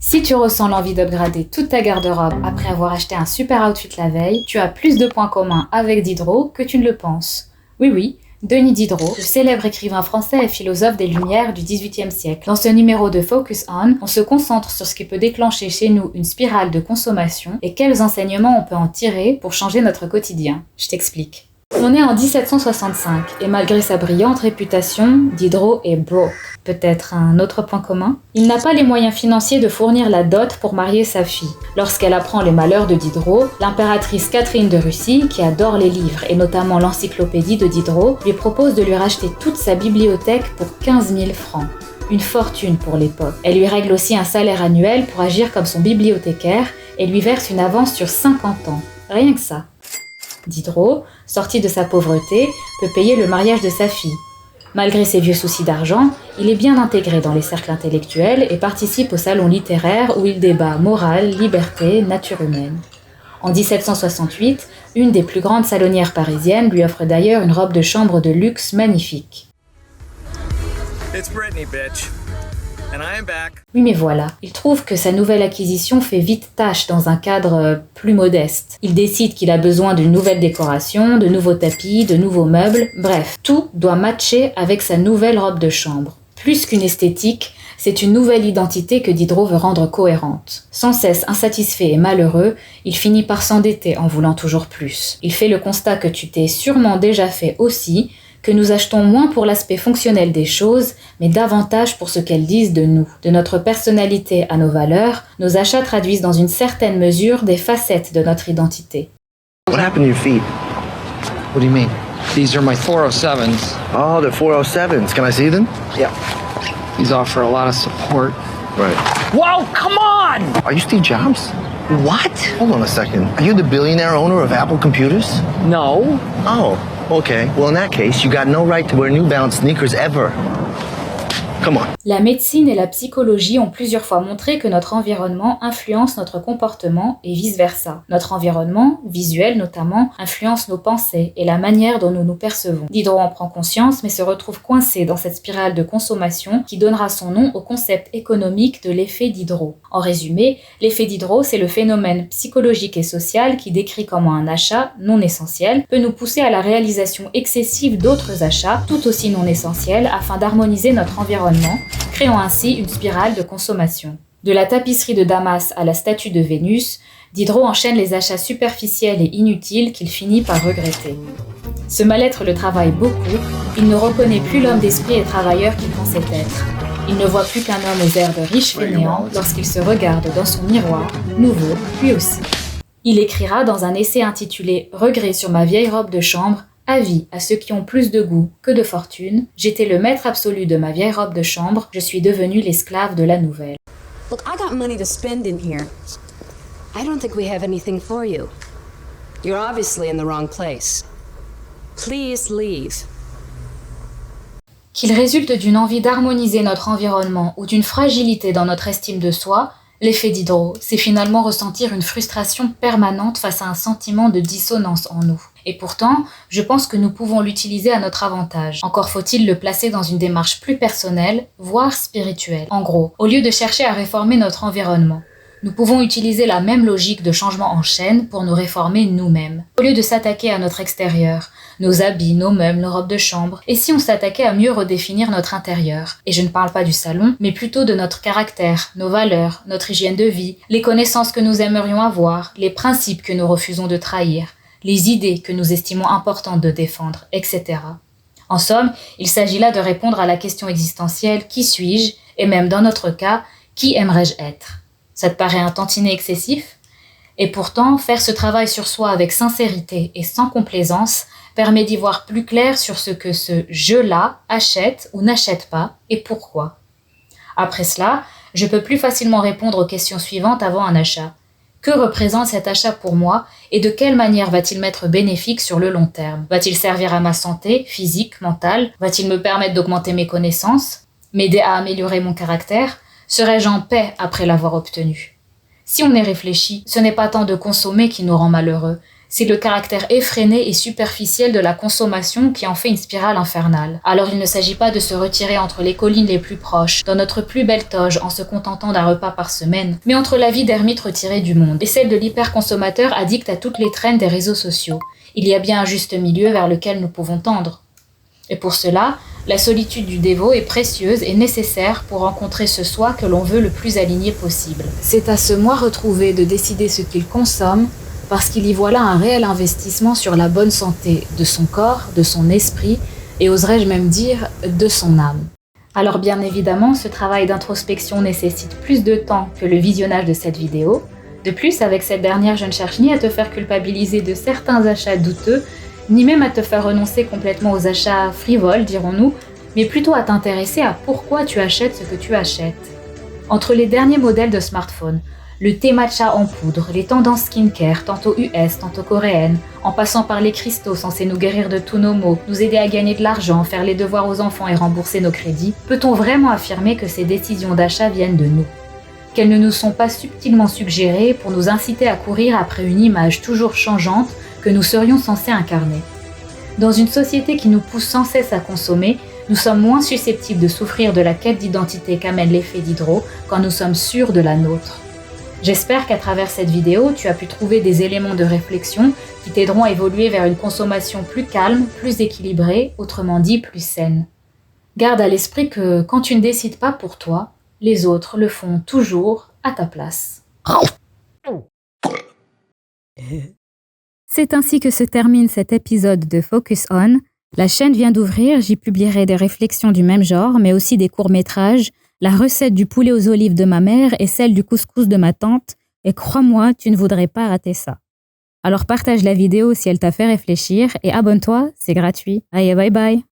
Si tu ressens l'envie d'upgrader toute ta garde-robe après avoir acheté un super outfit la veille, tu as plus de points communs avec Diderot que tu ne le penses. Oui, Denis Diderot, le célèbre écrivain français et philosophe des Lumières du XVIIIe siècle. Dans ce numéro de Focus On, on se concentre sur ce qui peut déclencher chez nous une spirale de consommation et quels enseignements on peut en tirer pour changer notre quotidien. Je t'explique. On est en 1765 et malgré sa brillante réputation, Diderot est broke. Peut-être un autre point commun? Il n'a pas les moyens financiers de fournir la dot pour marier sa fille. Lorsqu'elle apprend les malheurs de Diderot, l'impératrice Catherine de Russie, qui adore les livres et notamment l'encyclopédie de Diderot, lui propose de lui racheter toute sa bibliothèque pour 15 000 francs. Une fortune pour l'époque. Elle lui règle aussi un salaire annuel pour agir comme son bibliothécaire et lui verse une avance sur 50 ans. Rien que ça. Diderot, sorti de sa pauvreté, peut payer le mariage de sa fille. Malgré ses vieux soucis d'argent, il est bien intégré dans les cercles intellectuels et participe au salon littéraire où il débat morale, liberté, nature humaine. En 1768, une des plus grandes salonnières parisiennes lui offre d'ailleurs une robe de chambre de luxe magnifique. It's Britney, bitch. And I am back. Oui, mais voilà, il trouve que sa nouvelle acquisition fait vite tâche dans un cadre plus modeste. Il décide qu'il a besoin d'une nouvelle décoration, de nouveaux tapis, de nouveaux meubles, bref, tout doit matcher avec sa nouvelle robe de chambre. Plus qu'une esthétique, c'est une nouvelle identité que Diderot veut rendre cohérente. Sans cesse insatisfait et malheureux, il finit par s'endetter en voulant toujours plus. Il fait le constat que tu t'es sûrement déjà fait aussi, que nous achetons moins pour l'aspect fonctionnel des choses, mais davantage pour ce qu'elles disent de nous. De notre personnalité à nos valeurs, nos achats traduisent dans une certaine mesure des facettes de notre identité. What happened to your feet? What do you mean? These are my 407s. Oh, they're 407s. Can I see them? Yeah. These offer a lot of support. Right. Whoa, come on! Are you Steve Jobs? What? Hold on a second. Are you the billionaire owner of Apple Computers? No. Oh, okay. Well, in that case, you got no right to wear New Balance sneakers ever. Come on. La médecine et la psychologie ont plusieurs fois montré que notre environnement influence notre comportement et vice-versa. Notre environnement, visuel notamment, influence nos pensées et la manière dont nous nous percevons. Diderot en prend conscience mais se retrouve coincé dans cette spirale de consommation qui donnera son nom au concept économique de l'effet Diderot. En résumé, l'effet Diderot, c'est le phénomène psychologique et social qui décrit comment un achat non essentiel peut nous pousser à la réalisation excessive d'autres achats tout aussi non essentiels afin d'harmoniser notre environnement, créant ainsi une spirale de consommation. De la tapisserie de Damas à la statue de Vénus, Diderot enchaîne les achats superficiels et inutiles qu'il finit par regretter. Ce mal-être le travaille beaucoup, il ne reconnaît plus l'homme d'esprit et travailleur qu'il pensait être. Il ne voit plus qu'un homme aux airs de riche fainéant lorsqu'il se regarde dans son miroir, nouveau, lui aussi. Il écrira dans un essai intitulé « Regret sur ma vieille robe de chambre » Avis à ceux qui ont plus de goût que de fortune, j'étais le maître absolu de ma vieille robe de chambre, je suis devenu l'esclave de la nouvelle. Look, I got money to spend in here. I don't think we have anything for you. You're obviously in the wrong place. Please leave. Qu'il résulte d'une envie d'harmoniser notre environnement ou d'une fragilité dans notre estime de soi, l'effet Diderot, c'est finalement ressentir une frustration permanente face à un sentiment de dissonance en nous. Et pourtant, je pense que nous pouvons l'utiliser à notre avantage. Encore faut-il le placer dans une démarche plus personnelle, voire spirituelle. En gros, au lieu de chercher à réformer notre environnement, nous pouvons utiliser la même logique de changement en chaîne pour nous réformer nous-mêmes. Au lieu de s'attaquer à notre extérieur, nos habits, nos meubles, nos robes de chambre, et si on s'attaquait à mieux redéfinir notre intérieur? Et je ne parle pas du salon, mais plutôt de notre caractère, nos valeurs, notre hygiène de vie, les connaissances que nous aimerions avoir, les principes que nous refusons de trahir, les idées que nous estimons importantes de défendre, etc. En somme, il s'agit là de répondre à la question existentielle « Qui suis-je ?» et même dans notre cas « Qui aimerais-je être ?» Ça te paraît un tantinet excessif? Et pourtant, faire ce travail sur soi avec sincérité et sans complaisance permet d'y voir plus clair sur ce que ce « je-là » achète ou n'achète pas et pourquoi. Après cela, je peux plus facilement répondre aux questions suivantes avant un achat. Que représente cet achat pour moi et de quelle manière va-t-il m'être bénéfique sur le long terme? Va-t-il servir à ma santé, physique, mentale? Va-t-il me permettre d'augmenter mes connaissances? M'aider à améliorer mon caractère? Serais-je en paix après l'avoir obtenu? Si on y réfléchit, ce n'est pas tant de consommer qui nous rend malheureux, C'est le caractère effréné et superficiel de la consommation qui en fait une spirale infernale. Alors il ne s'agit pas de se retirer entre les collines les plus proches, dans notre plus belle toge en se contentant d'un repas par semaine, mais entre la vie d'ermite retirée du monde et celle de l'hyperconsommateur addict à toutes les traînes des réseaux sociaux. Il y a bien un juste milieu vers lequel nous pouvons tendre. Et pour cela, la solitude du dévot est précieuse et nécessaire pour rencontrer ce soi que l'on veut le plus aligné possible. C'est à ce moi retrouvé de décider ce qu'il consomme, parce qu'il y voit là un réel investissement sur la bonne santé de son corps, de son esprit, et oserais-je même dire, de son âme. Alors bien évidemment, ce travail d'introspection nécessite plus de temps que le visionnage de cette vidéo. De plus, avec cette dernière, je ne cherche ni à te faire culpabiliser de certains achats douteux, ni même à te faire renoncer complètement aux achats frivoles, dirons-nous, mais plutôt à t'intéresser à pourquoi tu achètes ce que tu achètes. Entre les derniers modèles de smartphone, le thé matcha en poudre, les tendances skincare, tantôt US, tantôt coréennes, en passant par les cristaux censés nous guérir de tous nos maux, nous aider à gagner de l'argent, faire les devoirs aux enfants et rembourser nos crédits, peut-on vraiment affirmer que ces décisions d'achat viennent de nous ? Qu'elles ne nous sont pas subtilement suggérées pour nous inciter à courir après une image toujours changeante que nous serions censés incarner ? Dans une société qui nous pousse sans cesse à consommer, nous sommes moins susceptibles de souffrir de la quête d'identité qu'amène l'effet Diderot quand nous sommes sûrs de la nôtre. J'espère qu'à travers cette vidéo, tu as pu trouver des éléments de réflexion qui t'aideront à évoluer vers une consommation plus calme, plus équilibrée, autrement dit plus saine. Garde à l'esprit que quand tu ne décides pas pour toi, les autres le font toujours à ta place. C'est ainsi que se termine cet épisode de Focus On. La chaîne vient d'ouvrir, j'y publierai des réflexions du même genre, mais aussi des courts-métrages, la recette du poulet aux olives de ma mère et celle du couscous de ma tante, et crois-moi, tu ne voudrais pas rater ça. Alors partage la vidéo si elle t'a fait réfléchir et abonne-toi, c'est gratuit. Allez, bye bye.